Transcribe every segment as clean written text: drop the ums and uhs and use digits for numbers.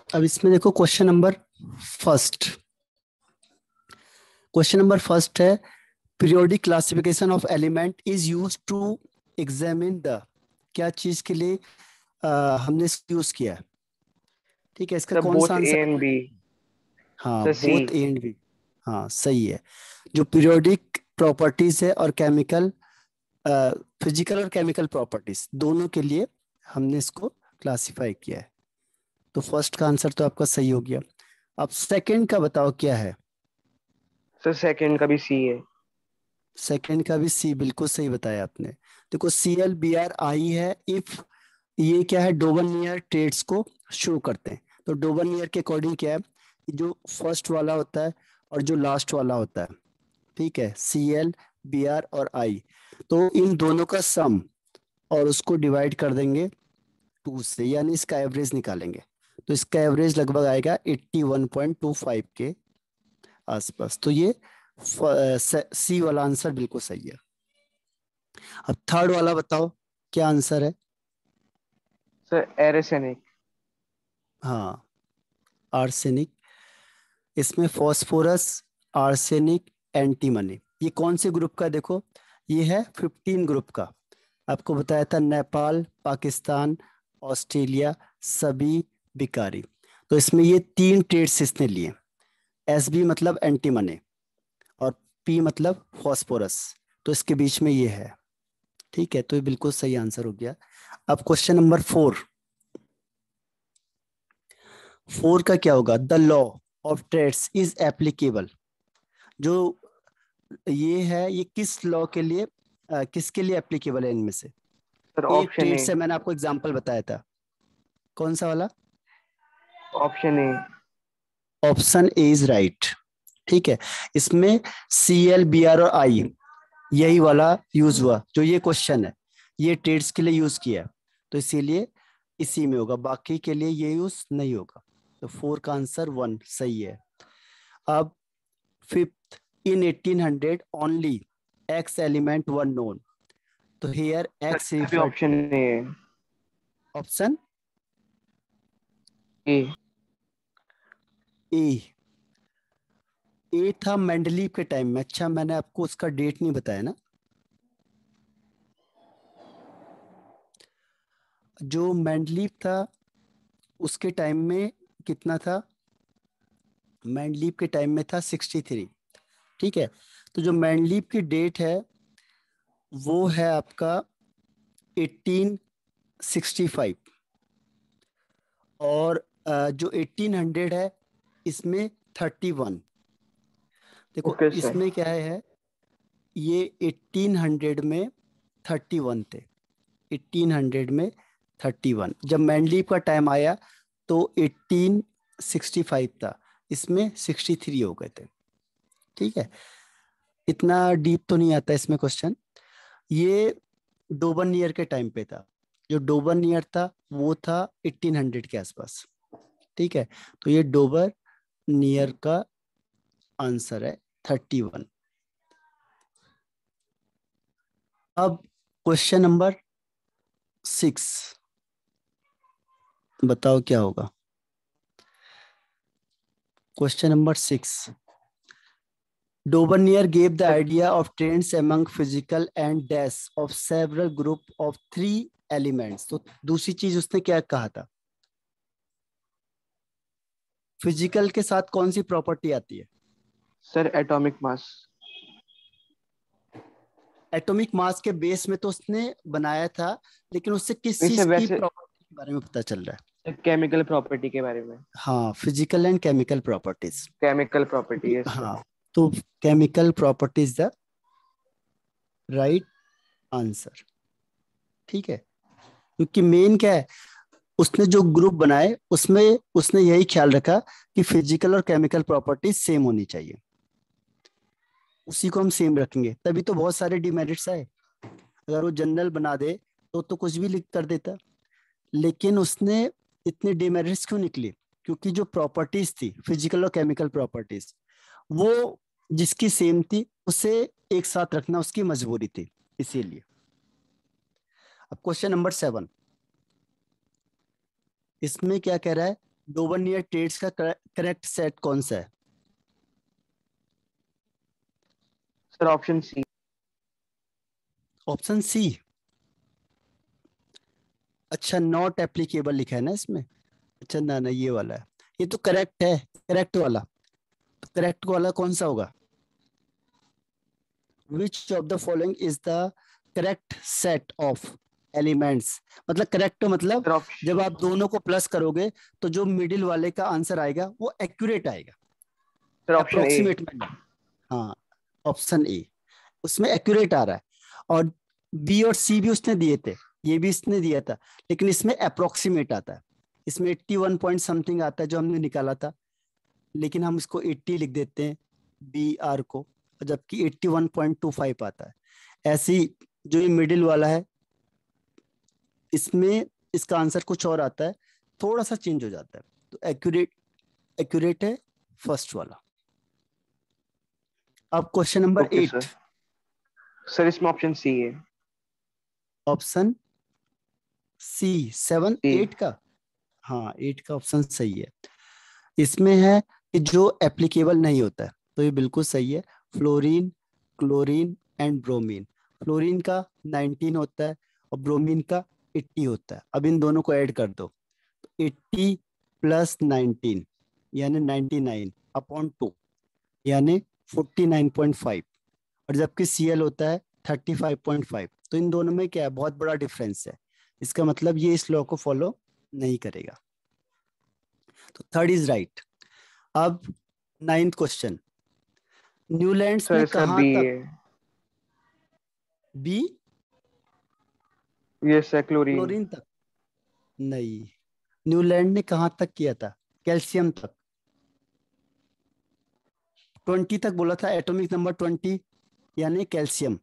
अब इसमें देखो फर्स्ट क्वेश्चन नंबर फर्स्ट है, periodic classification of element is use to examine the, क्या चीज के लिए हमने इसको यूज किया है। ठीक है, इसका सर कौन सा बोथ ए आंसर एंड है? बी। हाँ, sir C. Both A and B. हाँ सही है। जो पीरियोडिक प्रॉपर्टीज है और केमिकल, फिजिकल और केमिकल प्रॉपर्टीज दोनों के लिए हमने इसको क्लासिफाई किया है। तो फर्स्ट का आंसर तो आपका सही हो गया। अब सेकंड का बताओ क्या है। सर सेकंड का भी सी है। सेकंड का भी सी, बिल्कुल सही बताया आपने। देखो ClBr है इफ, ये क्या है, डोबलनियर ट्रेड्स को शो करते हैं। तो डोबलनियर के अकॉर्डिंग क्या है, जो फर्स्ट वाला होता है और जो लास्ट वाला होता है, ठीक है, ClBr और I, तो इन दोनों का सम और उसको डिवाइड कर देंगे 2 से, यानी इसका एवरेज निकालेंगे। तो इसका एवरेज लगभग आएगा 81.25 के आसपास। तो ये सी वाला आंसर बिल्कुल सही है। अब थर्ड वाला बताओ क्या आंसर है। सर एरेसेनिक। हाँ, आर्सेनिक। इसमें फॉस्फोरस, आर्सेनिक, एंटीमनी, ये कौन से ग्रुप का है? देखो ये है 15 ग्रुप का। आपको बताया था नेपाल, पाकिस्तान, ऑस्ट्रेलिया, सभी बिकारी। तो इसमें ये 3 ट्रेड्स इसने लिए। SB मतलब एंटीमनी और P मतलब फॉस्फोरस, तो इसके बीच में ये है। ठीक है, तो ये बिल्कुल सही आंसर हो गया। अब क्वेश्चन नंबर 4 का क्या होगा, the law of triads is applicable. जो ये है, ये किस लॉ के लिए, किसके लिए एप्लीकेबल है इनमें से? सर एक ऑप्शन ट्रेड ए। से मैंने आपको एग्जांपल बताया था, कौन सा वाला? Option A. Option A is right. ठीक है, इसमें ClBr और I, यही वाला यूज हुआ जो ये क्वेश्चन है, ये ट्रेड्स के लिए यूज किया है, तो इसीलिए इसी में होगा, बाकी के लिए ये यूज नहीं होगा। तो 4 का आंसर 1 सही है। अब fifth, in 1800 only X element were known. तो हियर सर X इसका भी रिफर ऑप्शन टू ए है। Option A. ए। ए था मेंडलीव के टाइम में। अच्छा, मैंने आपको उसका डेट नहीं बताया ना। जो मेंडलीव था उसके टाइम में कितना था? मेंडलीव के टाइम में था 63। ठीक है, तो जो मेंडलीव की डेट है वो है आपका 1865, और जो 1800 है इसमें 31। देखो ओके सर। इसमें क्या है, ये 1800 में 31 थे। 1800 में 31, जब मैंडलीव का टाइम आया तो 1865 था, इसमें 63 हो गए थे। ठीक है, इतना डीप तो नहीं आता इसमें क्वेश्चन। ये डोबन ईयर के टाइम पे था। जो डोबन ईयर था वो था 1800 के आसपास। ठीक है, तो ये डोबर नियर का आंसर है 31। अब क्वेश्चन नंबर 6 बताओ क्या होगा। Question number 6, Daubernier gave the sir idea of trends among physical and dash of several group of 3 elements। तो दूसरी चीज उसने क्या कहा था? फिजिकल के साथ कौन सी प्रॉपर्टी आती है? Sir atomic mass. Atomic mass के बेस में तो उसने बनाया था, लेकिन उससे किस वैसे चीज की वैसे प्रॉपर्टी के बारे में पता चल रहा है? केमिकल प्रॉपर्टी के बारे में। हाँ, physical and chemical properties. Chemical property है सर। हाँ, तो chemical properties the right answer. ठीक है, क्योंकि मेन क्या है, उसने जो ग्रुप बनाए उसमें उसने यही ख्याल रखा कि फिजिकल और केमिकल प्रॉपर्टीज सेम होनी चाहिए। उसी को हम सेम रखेंगे तभी तो बहुत सारे डिमेरिट्स आए। अगर वो जनरल बना दे तो कुछ भी लिख कर देता। लेकिन उसने इतने डिमेरिट्स क्यों निकले? क्योंकि जो प्रॉपर्टीज थी फिजिकल और केमिकल प्रॉपर्टीज, वो जिसकी सेम थी उसे एक साथ रखना उसकी मजबूरी थी, इसीलिए। अब क्वेश्चन नंबर 7, इसमें क्या कह रहा है, डोबरनियर ट्रेड्स का करेक्ट सेट कौन सा है? Sir option C. Option C. अच्छा, नॉट एप्लीकेबल लिखा है ना इसमें। अच्छा ना ना, ये वाला है। ये तो करेक्ट है, करेक्ट वाला। तो करेक्ट वाला कौन सा होगा? विच of the following is the correct set of elements? मतलब करेक्ट मतलब सर जब ऑप्शन आप दोनों को प्लस करोगे तो जो मिडिल वाले का आंसर आएगा वो एक्यूरेट आएगा, सर ऑप्शन ए। अप्रोक्सीमेट में नहीं। हाँ, ऑप्शन ए उसमें एक्यूरेट आ रहा है। और बी और सी भी उसने दिए थे, ये भी इसने दिया था, लेकिन इसमें अप्रोक्सीमेट आता है। इसमें 81 पॉइंट समथिंग आता है जो हमने निकाला था, लेकिन हम इसको 80 लिख देते हैं बी आर को, जबकि 81.25 आता है। ऐसी जो ये मिडिल वाला है, इसमें इसका आंसर कुछ और आता है, थोड़ा सा चेंज हो जाता है। तो एक्यूरेट, एक्यूरेट है फर्स्ट वाला। अब question number okay 8। Sir. Sir इसमें ऑप्शन सी है। ऑप्शन सी, 7 सी। 8 का। हाँ, 8 का ऑप्शन सही है। इसमें है कि जो एप्लीकेबल नहीं होता है, तो ये बिल्कुल सही है। Fluorine, chlorine and bromine. Fluorine का 19 होता है और ब्रोमीन का 80 होता है। अब इन दोनों को ऐड कर दो, 80 प्लस 19 यानी 99 अपॉन 2 यानी 49.5। और जबकि Cl होता है 35.5। तो इन दोनों में क्या है, बहुत बड़ा डिफरेंस है। इसका मतलब ये इस लॉ को फॉलो नहीं करेगा। तो थर्ड इज राइट। अब नाइन्थ क्वेश्चन, न्यूलैंड्स सर ने इसका कहां बी तक? है। बी, ये सर क्लोरीन। क्लोरीन तक? नहीं, न्यूलैंड ने कहां तक किया था? कैल्शियम तक। 20 तक बोला था, एटॉमिक नंबर 20 यानी कैल्शियम।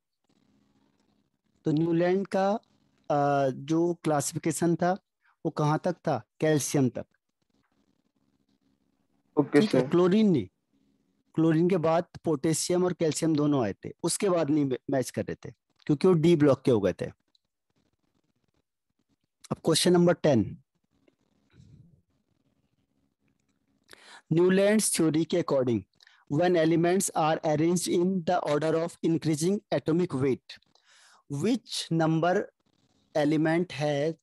तो न्यूलैंड का जो क्लासिफिकेशन था वो कहां तक था? कैल्शियम तक। ओके ठीक है, सर। क्लोरीन नहीं। क्लोरीन के बाद पोटेशियम और कैल्शियम दोनों आए थे, उसके बाद नहीं मैच कर रहे थे, क्योंकि वो डी ब्लॉक के हो गए थे। अब क्वेश्चन नंबर 10, न्यूलैंड्स थ्योरी के according when elements are arranged in the order of increasing atomic weight, which number element has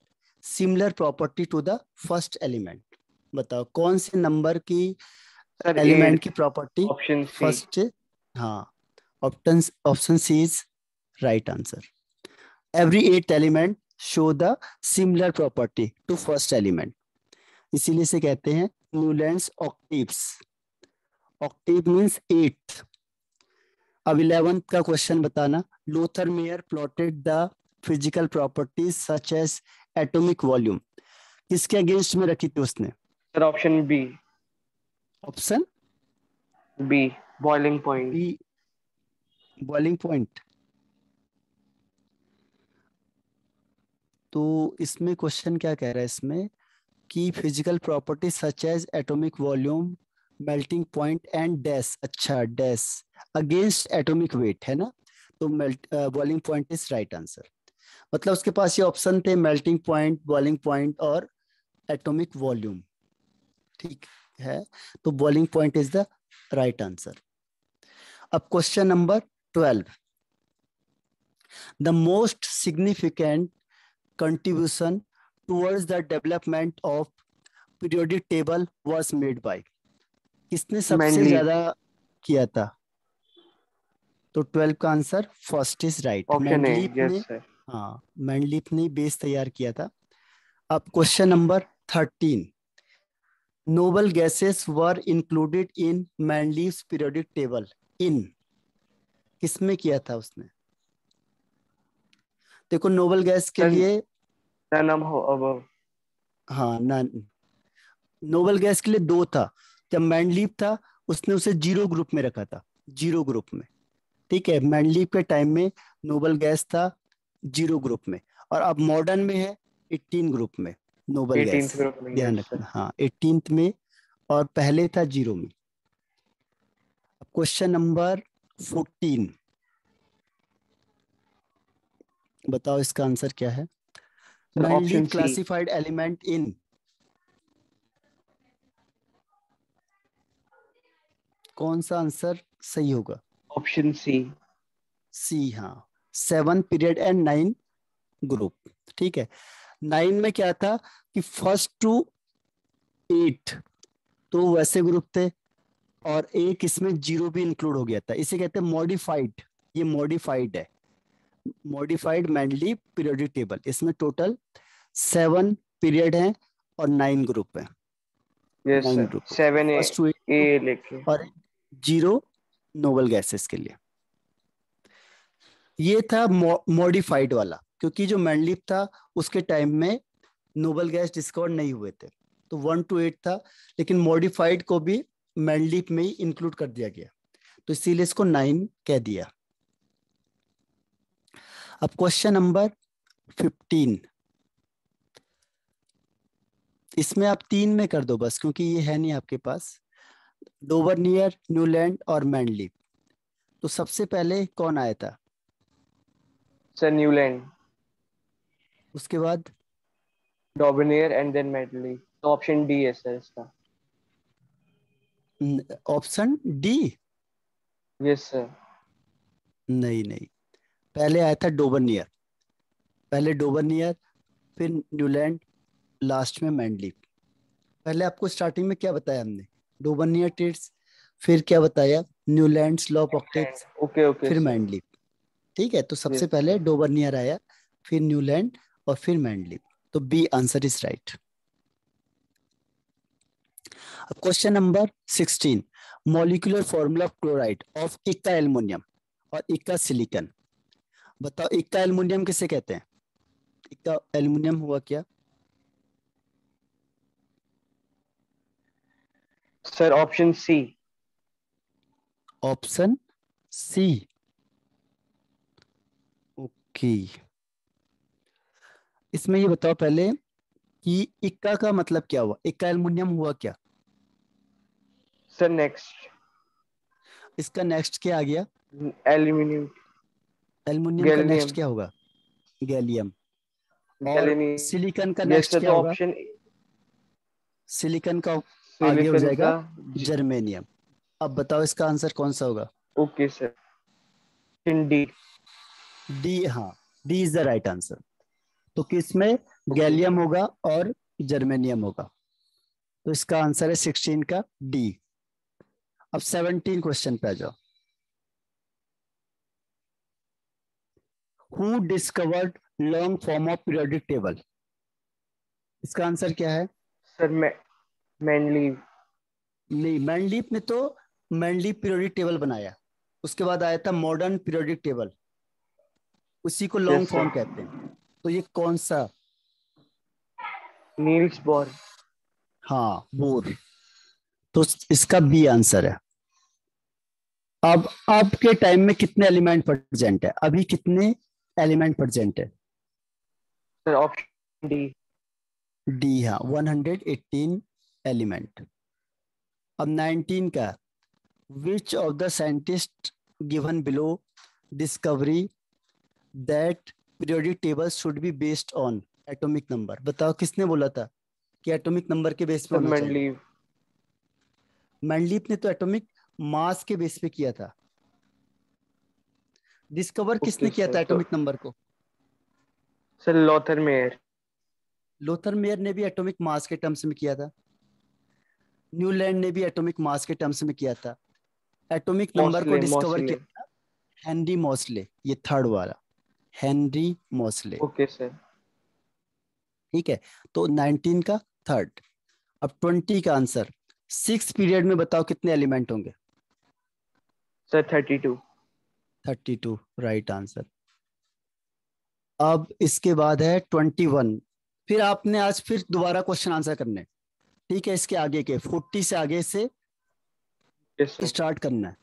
similar property to the first element? बताओ कौन से नंबर की सर एलिमेंट की eighth. Property option C. First? हाँ, option option C is right answer. Every eight element show the similar property to first element, इसीलिए से कहते हैं Newlands octaves. Octave means eight. अब 11th का क्वेश्चन बताना, Lothar Meyer plotted the physical properties such as atomic volume, किसके against में रखी थी उसने? Sir option B. Option B boiling point. B, boiling point. तो इसमें क्वेश्चन क्या कह रहा है इसमें कि physical property such as atomic volume, melting point and dash. अच्छा, डैश अगेंस्ट एटॉमिक वेट है ना, तो melt boiling point is right answer. मतलब उसके पास ये ऑप्शन थे, मेल्टिंग पॉइंट, बॉइलिंग पॉइंट और एटॉमिक वॉल्यूम। ठीक है, तो boiling point is the right answer. अब question number 12, the most significant contribution towards the development of periodic table was made by? किसने सबसे मैंडलीव। ज्यादा किया था? तो 12 का answer first is right, option A. Mendeleev ने। Yes sir. हाँ, मैंडलीफ ने बेस तैयार किया था। अब question number 13, noble gases were included in Mendeleev's periodic table in, किसमें किया था उसने? देखो नोबल गैस के सर लिए, नन हो अब। हाँ ना, नोबल गैस के लिए दो था। जब मैंडलीव था उसने उसे जीरो ग्रुप में रखा था, जीरो ग्रुप में। ठीक है, मैंडलीव के टाइम में नोबल गैस था जीरो ग्रुप में, और अब मॉडर्न में है 18 ग्रुप में नोबल गैस। 18th ग्रुप में। ध्यान यस सर। रखना, हाँ 18th में, और पहले था जीरो में। अब क्वेश्चन नंबर 14, बताओ इसका आंसर क्या है? Sir Mendeleev option C. Classified element in, कौन सा आंसर सही होगा? Option C. सी, हाँ, 7 पीरियड एंड 9 ग्रुप। ठीक है, 9 में क्या था कि फर्स्ट टू 8 तो वैसे ग्रुप थे, और एक इसमें जीरो भी इंक्लूड हो गया था, इसे कहते हैं मॉडिफाइड। ये मॉडिफाइड है, मॉडिफाइड मैंडली पीरियोडिक टेबल। इसमें टोटल 7 पीरियड हैं और 9 ग्रुप है। Yes 9 sir, group, 7 A, first to 8 A group, लेके। और जीरो नोबल गैसेस के लिए। ये था मॉडिफाइड वाला, क्योंकि जो मैंडलीप था उसके टाइम में नोबल गैस डिस्कवर नहीं हुए थे, तो 1 to 8 था, लेकिन मॉडिफाइड को भी मैंडलीप में ही इंक्लूड कर दिया गया, तो इसीलिए इसको 9 कह दिया। अब क्वेश्चन नंबर 15, इसमें आप 3 में कर दो बस, क्योंकि ये है नहीं आपके पास। डोवरनियर, न्यूलैंड और मैंडलीप, तो सबसे पहले कौन आया था? सर न्यूलैंड, उसके बाद? डॉबनियर एंड देन मेडली, तो ऑप्शन डी है सर इसका। Option D? Yes sir. नहीं नहीं, पहले आया था डोवरनियर, पहले डोवरनियर, फिर न्यूलैंड, लास्ट में मैंडलीप। पहले आपको स्टार्टिंग में क्या बताया हमने? डोवरनियर ट्रेड्स, फिर क्या बताया? Newlands law of octets, okay okay फिर सर। मैंडलीप। ठीक है, तो सबसे यस पहले सर। डोवरनियर आया, फिर न्यूलैंड, और फिर मैंडलीप, तो बी आंसर इज राइट। अब question number 16, molecular formula of chloride of इक्का एल्युमिनियम और इक्का सिलिकॉन। बताओ इक्का एल्युमिनियम किसे कहते हैं? इक्का एल्युमिनियम हुआ क्या? Sir option C. Option C, okay. इसमें ये बताओ पहले कि इक्का का मतलब क्या हुआ, इक्का एल्युमिनियम हुआ क्या? Sir next. इसका नेक्स्ट क्या आ गया? एल्यूमिनियम। एल्युमिनियम का नेक्स्ट गैलियम। क्या होगा? गैलियम। और सिलिकॉन का गैलियम, यस नेक्स्ट सर, क्या तो होगा? ऑप्शन सिलिकॉन का आगे हो सिलिकॉन जाएगा का। जर्मेनियम। अब बताओ इसका आंसर कौन सा होगा? Okay sir, D. डी, हाँ, D is the right answer. तो किसमें ओके गैलियम सर। होगा और जर्मेनियम होगा, तो इसका आंसर है 16 का डी। अब 17 क्वेश्चन पे आ जाओ। Who discovered long form of periodic table? इसका आंसर क्या है? Sir Mendeleev. नहीं, मैंडलीप ने तो मैंडलीप पीरियोडिक टेबल बनाया, उसके बाद आया था मॉडर्न पीरियोडिक टेबल, उसी को लॉन्ग यस फॉर्म सर। कहते हैं। तो ये कौन सा? Niels Bohr. हाँ, बोर, तो इसका बी आंसर है। अब आपके टाइम में कितने एलिमेंट प्रेजेंट है, अभी कितने एलिमेंट प्रेजेंट है? Sir option D. डी, हाँ, 118 एलिमेंट। अब 19 का, विच of the scientist given below discovery that periodic table should be based on atomic number? बताओ किसने बोला था कि एटॉमिक नंबर के बेस पे सर होना चाहिए? मैनली। मैंडलीप ने तो एटॉमिक मास के बेस पे किया था। डिस्कवर ओके किसने किया सर, था तो एटॉमिक नंबर को? Sir Lothar mayor. Lothar Meyer ने भी एटॉमिक मास के टर्म्स में किया था, न्यूलैंड ने भी एटॉमिक मास के टर्म्स में किया था। एटॉमिक नंबर को मॉसले डिस्कवर मॉसले। किया था हेनरी मॉसले, ये थर्ड वाला, हेनरी मॉसले। Okay sir. ठीक है, तो 19 का थर्ड। अब 20 का आंसर, 6 पीरियड में बताओ कितने एलिमेंट होंगे? सर 32। 32 right answer. अब इसके बाद है 21, फिर आपने आज फिर दोबारा क्वेश्चन आंसर करने। ठीक है, इसके आगे के 40 से आगे से यस सर। स्टार्ट करना है।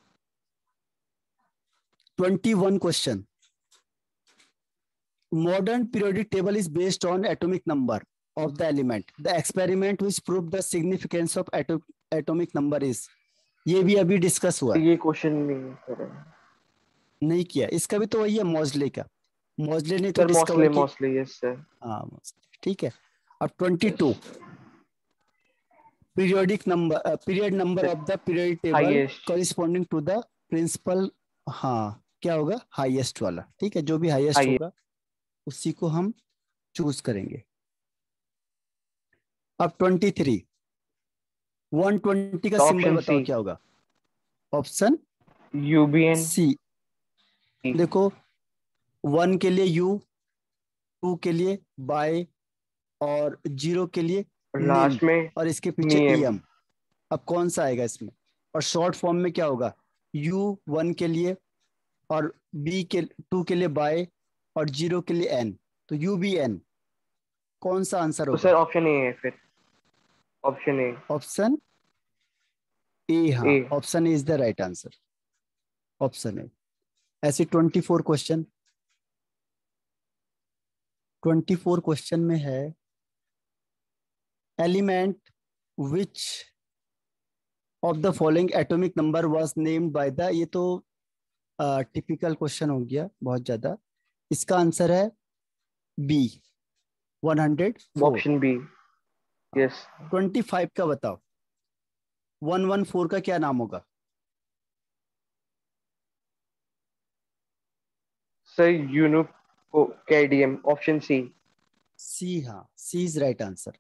21 question, modern periodic table is based on atomic number of the element. The experiment which proved the significance of atomic number is, ये भी अभी डिस्कस हुआ सर है। ये क्वेश्चन नहीं सर। नहीं किया, इसका भी तो वही है मॉजले का, मॉजले ने तो सर डिस्कवर मॉसले किया। Moseley, yes sir. हाँ, ठीक है। अब 22, yes. Periodic number, period number of the period table highest. Corresponding to the principal. हाँ, क्या होगा? हाईएस्ट वाला। ठीक है, जो भी हाईएस्ट हाईएस्ट। होगा उसी को हम चूज करेंगे। अब 23, 120 का तो सिंबल ऑप्शन बताओ सी, क्या होगा? ऑप्शन यूबीएन। सी। देखो, 1 के लिए यू, 2 के लिए बाय, और 0 के लिए और निम, लास्ट में और इसके पीछे नियम। एम। अब कौन सा आएगा इसमें? और शॉर्ट फॉर्म में क्या होगा? यू 1 के लिए, और बी के 2 के लिए बाय, और 0 के लिए एन। तो यू बी एन। कौन सा आंसर तो होगा? सर ऑप्शन ए है फिर, ऑप्शन ए। Option A. हाँ, A. Option A is the right answer. Option A. ऐसे 24 क्वेश्चन, 24 क्वेश्चन में है, element which of the following atomic number was named by the. ये तो टिपिकल क्वेश्चन हो गया बहुत ज्यादा। इसका आंसर है बी, 104। Option B. यस। 25 का बताओ, 114 का क्या नाम होगा? सर यूनिको कैडीएम, ऑप्शन सी। सी। हाँ, सी इज राइट आंसर।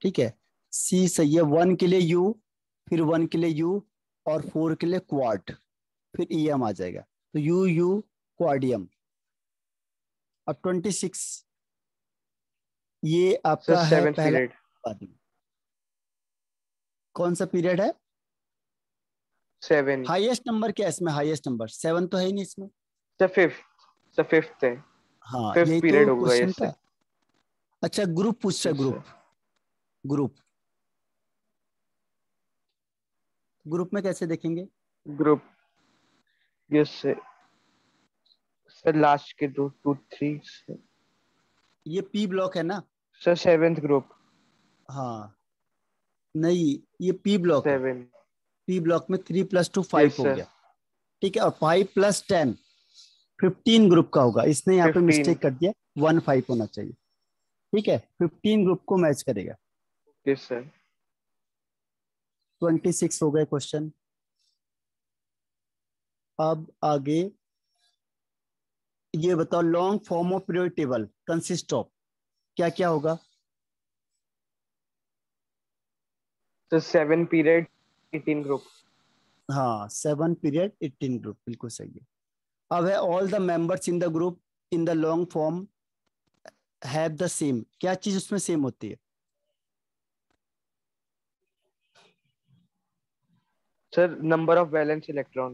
ठीक है, सी सही है। 1 के लिए यू, फिर 1 के लिए यू, और 4 के लिए क्वाड, फिर ईएम आ जाएगा। तो यू यू क्वाडियम। अब 26, ये सर आपका है सेवेंथ पहला पीरियड। उत्पादन। कौन सा पीरियड है? 7। हाईएस्ट नंबर क्या है इसमें? हाईएस्ट नंबर 7 तो है ही नहीं इसमें। Sir fifth. सर फिफ्थ है। हाँ, फिफ्थ यही पीरियड तो होगा ये क्वेश्चन सर। था। अच्छा, ग्रुप पूछ रहा है, yes group. Sir. Group, group में कैसे देखेंगे? Group. Yes sir. Sir last के दो, 2 3। ये पी ब्लॉक है ना? Sir seventh group. हाँ, नहीं, ये पी ब्लॉक है। 7। पी ब्लॉक में 3 + 2 5 यस हो सर। गया। ठीक है, और 5 + 10 15 ग्रुप का होगा। इसने यहाँ पे 15। मिस्टेक कर दिया, 1 5 होना चाहिए। ठीक है, 15 ग्रुप को मैच करेगा। Yes sir. 26 हो गए क्वेश्चन। अब आगे ये बताओ, long form of periodic table consist of, क्या क्या होगा? Sir 7 period, 18 group. हाँ, 7 पीरियड 18 ग्रुप, बिल्कुल सही है। अब है, all the members in the group in the long form have the same. क्या चीज उसमें सेम होती है? Sir number of valence electron.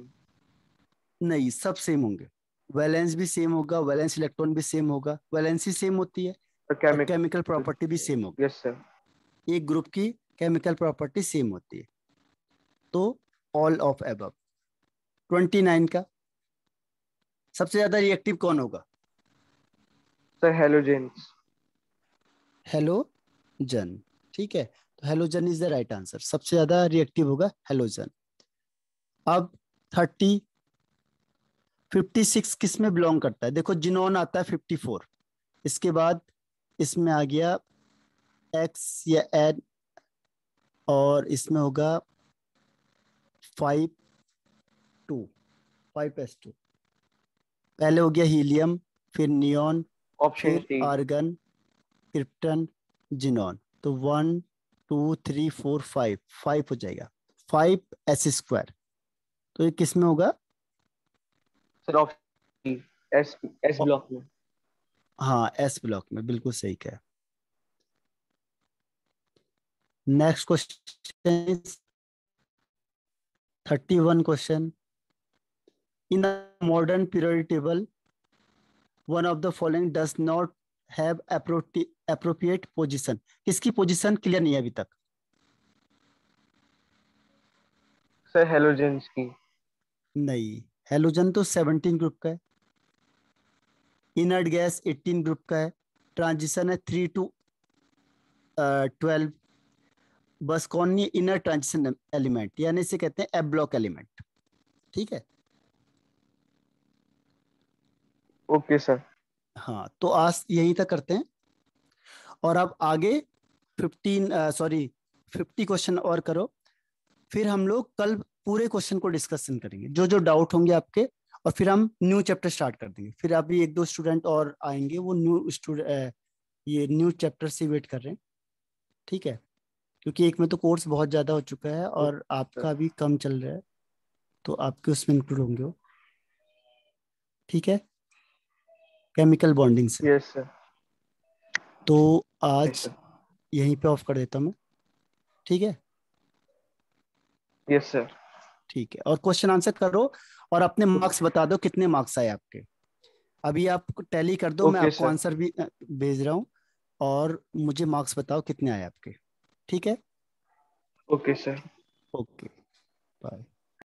नहीं, सब सेम होंगे। वैलेंस भी सेम होगा, वैलेंस इलेक्ट्रॉन भी सेम होगा, वैलेंसी सेम होती है, और और केमिक। केमिकल प्रॉपर्टी भी सेम होगी। Yes sir. एक ग्रुप की केमिकल प्रॉपर्टी सेम होती है। तो ऑल ऑफ एबव। 29 का, सबसे ज्यादा रिएक्टिव कौन होगा? सर हेलोजेन्स। हेलोजन। ठीक है, तो halogen is the right answer. सबसे ज्यादा रिएक्टिव होगा हेलोजन। अब 30, 56 किस में बिलोंग करता है? देखो, जिनोन आता है 54, इसके बाद इसमें आ गया एक्स या एन, और इसमें होगा 5 2, 5s2। पहले हो गया हीलियम, फिर नियॉन, ऑप्शन फिर सी। Argon, krypton, xenon. तो 1 2 3 4 5, 5 हो जाएगा। 5s²। तो ये किस में होगा? Sir option S, S block में। हाँ, एस ब्लॉक में, बिल्कुल सही कहा। Next question, 31 question. In modern periodic table one of the following does not have appropriate position. किसकी पोजीशन क्लियर नहीं है अभी तक? सर हेलोजेन्स की। नहीं, हेलोजन तो 17 ग्रुप का है। इनर्ट गैस 18 ग्रुप का है। ट्रांजिशन है 3 to 12। बस कौन नहीं? इनर ट्रांजिशन एलिमेंट, यानी इसे कहते हैं एफ ब्लॉक एलिमेंट। ठीक है। Okay sir. हाँ, तो आज यही तक करते हैं। और अब आगे 15, सॉरी 50 क्वेश्चन और करो, फिर हम लोग कल पूरे क्वेश्चन को डिस्कशन करेंगे, जो जो डाउट होंगे आपके, और फिर हम न्यू चैप्टर स्टार्ट कर देंगे। फिर अभी एक दो स्टूडेंट और आएंगे, वो न्यू स्टूडेंट ये न्यू चैप्टर से वेट कर रहे हैं, ठीक है? क्योंकि एक में तो कोर्स बहुत ज्यादा हो चुका है और सर। आपका भी कम चल रहा है, तो आपके उसमें इंक्लूड होंगे वो, ठीक है, केमिकल बॉन्डिंग से। Yes sir. तो यस आज सर। यहीं पे ऑफ कर देता हूँ मैं, ठीक है? Yes sir. ठीक है, और क्वेश्चन आंसर करो, और अपने मार्क्स बता दो कितने मार्क्स आए आपके। अभी आप टैली कर दो, मैं ओके आपको सर। आंसर भी भेज रहा हूँ, और मुझे मार्क्स बताओ कितने आए आपके, ठीक है? Okay sir.